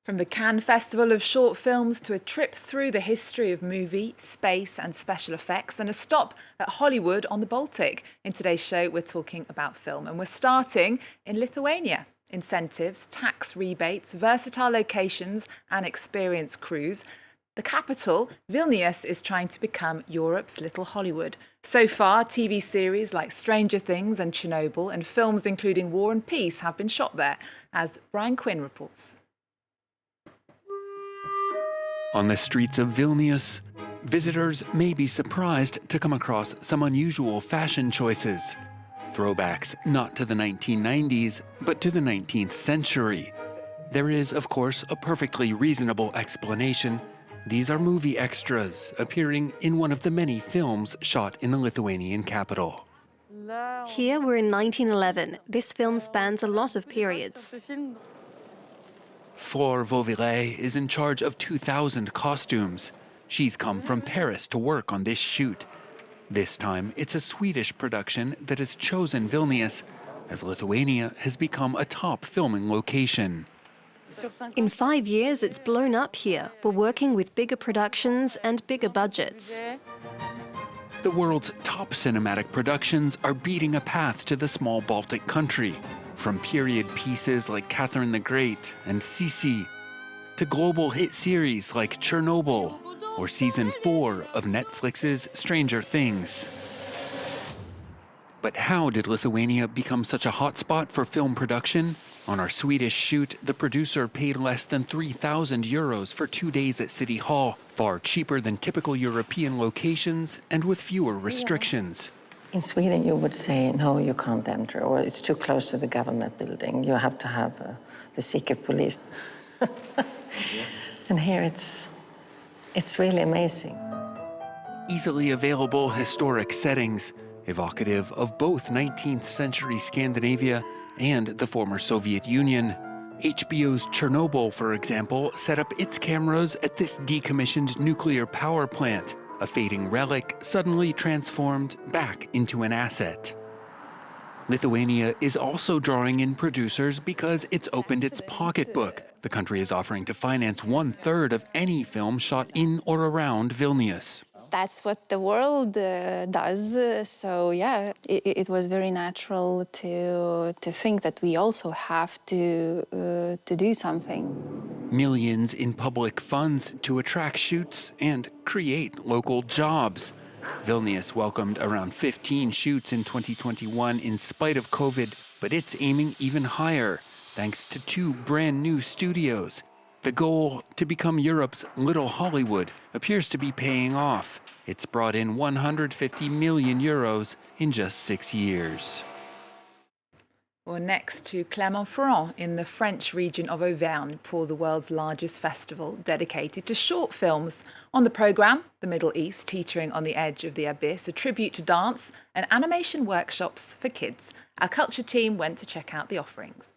From the Cannes Festival of Short Films to a trip through the history of movie, space and special effects, and a stop at Hollywood on the Baltic. In today's show, we're talking about film, and we're starting in Lithuania. Incentives, tax rebates, versatile locations and experienced crews. The capital, Vilnius, is trying to become Europe's little Hollywood. So far, TV series like Stranger Things and Chernobyl and films including War and Peace have been shot there, as Brian Quinn reports. On the streets of Vilnius, visitors may be surprised to come across some unusual fashion choices. Throwbacks not to the 1990s, but to the 19th century. There is, of course, a perfectly reasonable explanation. These are movie extras appearing in one of the many films shot in the Lithuanian capital. Here we're in 1911. This film spans a lot of periods. Flore Vauvillé is in charge of 2,000 costumes. She's come from Paris to work on this shoot. This time, it's a Swedish production that has chosen Vilnius, as Lithuania has become a top filming location. In 5 years, it's blown up here. We're working with bigger productions and bigger budgets. The world's top cinematic productions are beating a path to the small Baltic country. From period pieces like Catherine the Great and Sisi, to global hit series like Chernobyl, or season 4 of Netflix's Stranger Things. But how did Lithuania become such a hotspot for film production? On our Swedish shoot, the producer paid less than 3,000 euros for 2 days at City Hall, far cheaper than typical European locations and with fewer restrictions. In Sweden, you would say, no, you can't enter, or it's too close to the government building. You have to have the secret police. And here it's really amazing. Easily available historic settings, evocative of both 19th century Scandinavia and the former Soviet Union. HBO's Chernobyl, for example, set up its cameras at this decommissioned nuclear power plant, a fading relic suddenly transformed back into an asset. Lithuania is also drawing in producers because it's opened its pocketbook. The country is offering to finance 1/3 of any film shot in or around Vilnius. That's what the world does. So yeah, it was very natural to think that we also have to do something. Millions in public funds to attract shoots and create local jobs. Vilnius welcomed around 15 shoots in 2021 in spite of COVID, but it's aiming even higher thanks to 2 brand new studios. The goal to become Europe's little Hollywood appears to be paying off. It's brought in 150 million euros in just 6 years. Well, next to Clermont-Ferrand in the French region of Auvergne pour the world's largest festival dedicated to short films. On the programme, the Middle East teetering on the edge of the abyss, a tribute to dance and animation workshops for kids. Our culture team went to check out the offerings.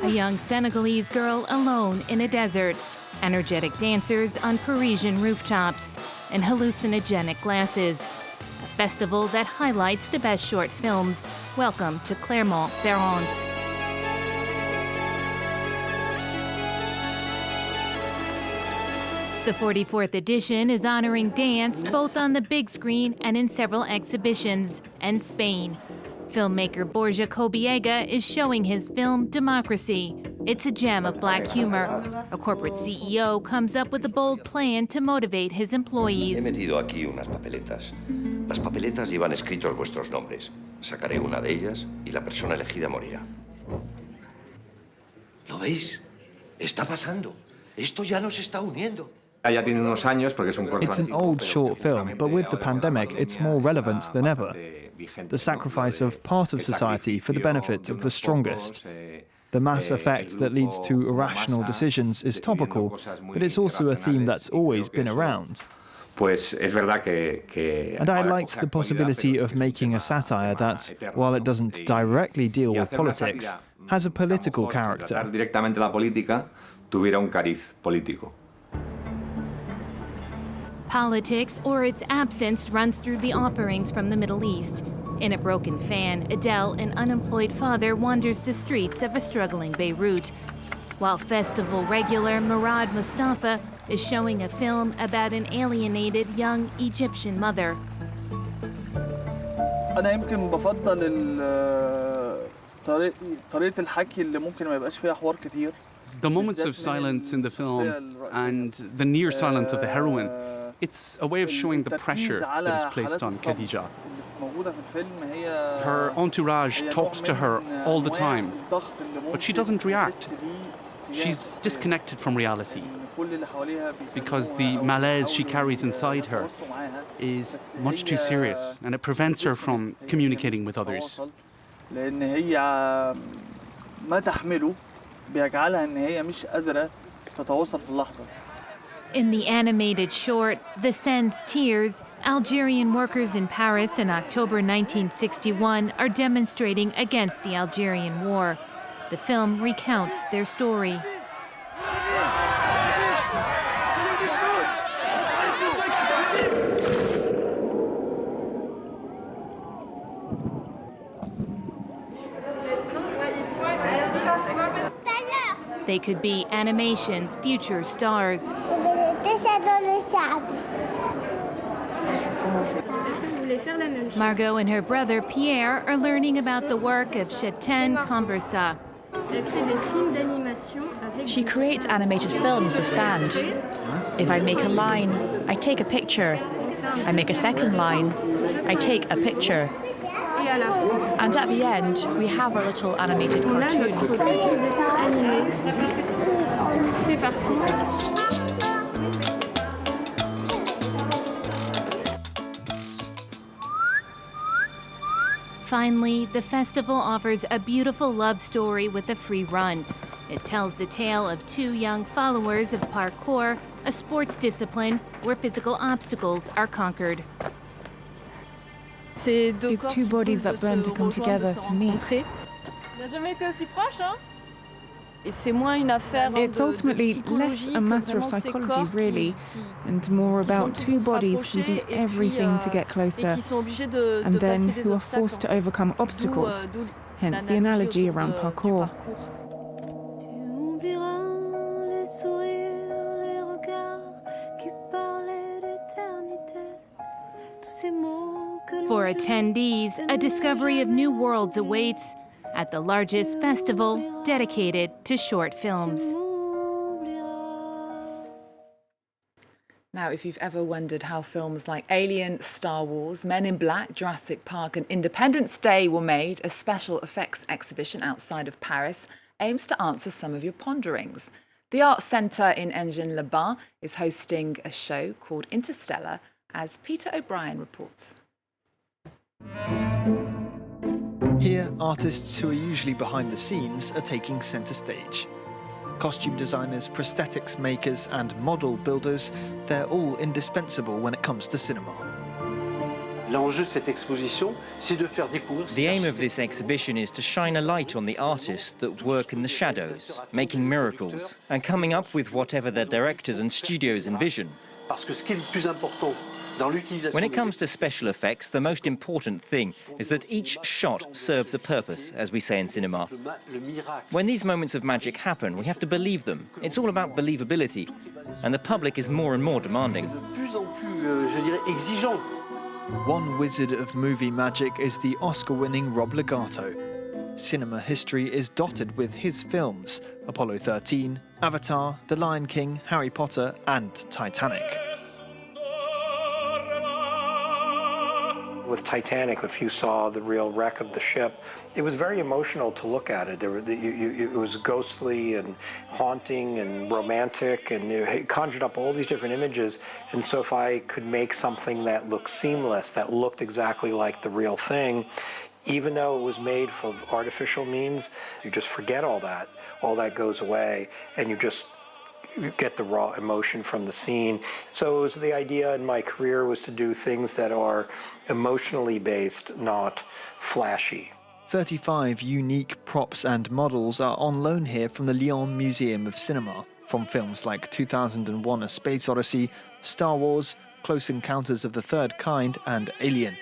A young Senegalese girl alone in a desert, energetic dancers on Parisian rooftops, and hallucinogenic glasses. A festival that highlights the best short films. Welcome to Clermont-Ferrand. The 44th edition is honoring dance both on the big screen and in several exhibitions, and Spain. Filmmaker Borja Kobiega is showing his film Democracy. It's a gem of black humor. A corporate CEO comes up with a bold plan to motivate his employees. He metido aquí unas papeletas. Las papeletas llevan escritos vuestros nombres. Sacaré una de ellas y la persona elegida morirá. ¿Lo veis? Está pasando. Esto ya nos está uniendo. It's an old short film, but with the pandemic, it's more relevant than ever. The sacrifice of part of society for the benefit of the strongest. The mass effect that leads to irrational decisions is topical, but it's also a theme that's always been around. And I liked the possibility of making a satire that, while it doesn't directly deal with politics, has a political character. tuviera un cariz político. Politics, or its absence, runs through the offerings from the Middle East. In a broken fan, Adele, an unemployed father, wanders the streets of a struggling Beirut, while festival regular Murad Mustafa is showing a film about an alienated young Egyptian mother. أنا يمكن بفضل طريقة الحكي اللي ممكن ما يبقاش فيها حوار كتير. The moments of silence in the film and the near silence of the heroine, it's a way of showing the pressure that is placed on Khadija. Her entourage talks to her all the time, but she doesn't react. She's disconnected from reality because the malaise she carries inside her is much too serious, and it prevents her from communicating with others. لأن هي ما تحمله بيجعلها إن هي مش قادرة تتواصل في اللحظة. In the animated short, The Sen's Tears, Algerian workers in Paris in October 1961 are demonstrating against the Algerian War. The film recounts their story. They could be animation's future stars. Margot and her brother Pierre are learning about the work of Chetan Conversa. She creates animated films with sand. If I make a line, I take a picture. I make a second line, I take a picture. And at the end, we have a little animated cartoon. C'est parti. Finally, the festival offers a beautiful love story with a free run. It tells the tale of two young followers of parkour, a sports discipline where physical obstacles are conquered. It's two bodies that burn to come together to meet. It's ultimately less a matter of psychology, really, and more about two bodies who do everything to get closer, and then who are forced to overcome obstacles, hence the analogy around parkour. For attendees, a discovery of new worlds awaits at the largest festival dedicated to short films. Now, if you've ever wondered how films like Alien, Star Wars, Men in Black, Jurassic Park and Independence Day were made, a special effects exhibition outside of Paris aims to answer some of your ponderings. The Arts Centre in Enghien-les-Bains is hosting a show called Interstellar, as Peter O'Brien reports. Here, artists who are usually behind the scenes are taking centre stage. Costume designers, prosthetics makers and model builders, they're all indispensable when it comes to cinema. The aim of this exhibition is to shine a light on the artists that work in the shadows, making miracles, and coming up with whatever their directors and studios envision. When it comes to special effects, the most important thing is that each shot serves a purpose, as we say in cinema. When these moments of magic happen, we have to believe them. It's all about believability, and the public is more and more demanding. One wizard of movie magic is the Oscar-winning Rob Legato. Cinema history is dotted with his films: Apollo 13, Avatar, The Lion King, Harry Potter and Titanic. With Titanic, if you saw the real wreck of the ship, it was very emotional to look at it. It was ghostly and haunting and romantic, and it conjured up all these different images. And so if I could make something that looked seamless, that looked exactly like the real thing, even though it was made for artificial means, you just forget all that. All that goes away, and you get the raw emotion from the scene. So it was the idea in my career was to do things that are emotionally based, not flashy. 35 unique props and models are on loan here from the Lyon Museum of Cinema. From films like 2001: A Space Odyssey, Star Wars, Close Encounters of the Third Kind, and Alien.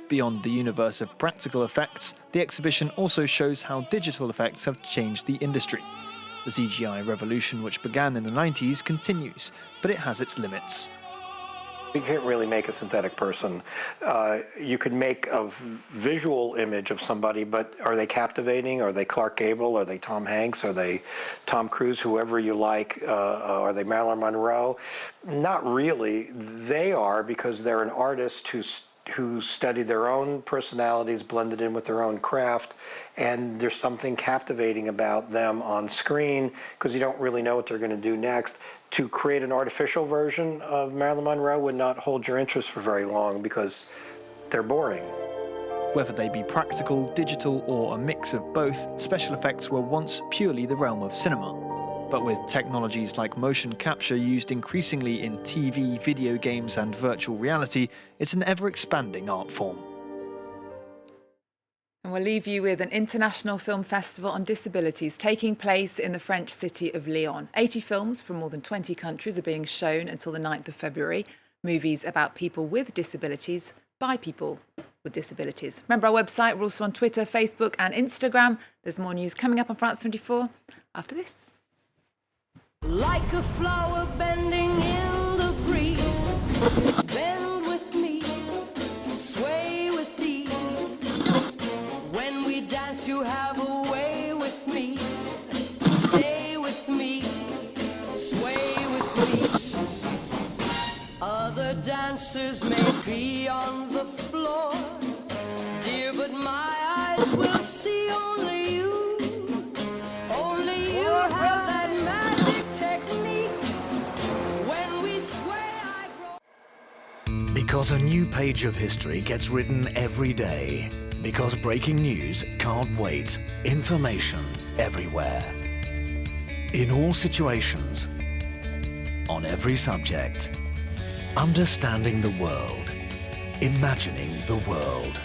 Beyond the universe of practical effects, the exhibition also shows how digital effects have changed the industry. The CGI revolution, which began in the 90s, continues, but it has its limits. You can't really make a synthetic person. You could make a visual image of somebody, but are they captivating? Are they Clark Gable? Are they Tom Hanks? Are they Tom Cruise? Whoever you like? Are they Marilyn Monroe? Not really. They are, because they're an artist who study their own personalities, blended in with their own craft, and there's something captivating about them on screen because you don't really know what they're going to do next. To create an artificial version of Marilyn Monroe would not hold your interest for very long because they're boring. Whether they be practical, digital, or a mix of both, special effects were once purely the realm of cinema. But with technologies like motion capture used increasingly in TV, video games, and virtual reality, it's an ever-expanding art form. And we'll leave you with an international film festival on disabilities taking place in the French city of Lyon. 80 films from more than 20 countries are being shown until the 9th of February. Movies about people with disabilities by people with disabilities. Remember our website, we're also on Twitter, Facebook and Instagram. There's more news coming up on France 24 after this. Like a flower bending in the breeze, bend with me, sway with ease. When we dance, you have a way with me. Stay with me, sway with me. Other dancers may be on the floor, dear, but my eyes will see only you. Only you have that magic technique. When we sway, I grow. Because a new page of history gets written every day. Because breaking news can't wait. Information everywhere. In all situations. On every subject. Understanding the world. Imagining the world.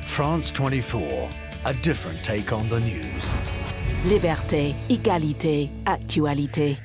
France 24. A different take on the news. Liberté, égalité, actualité.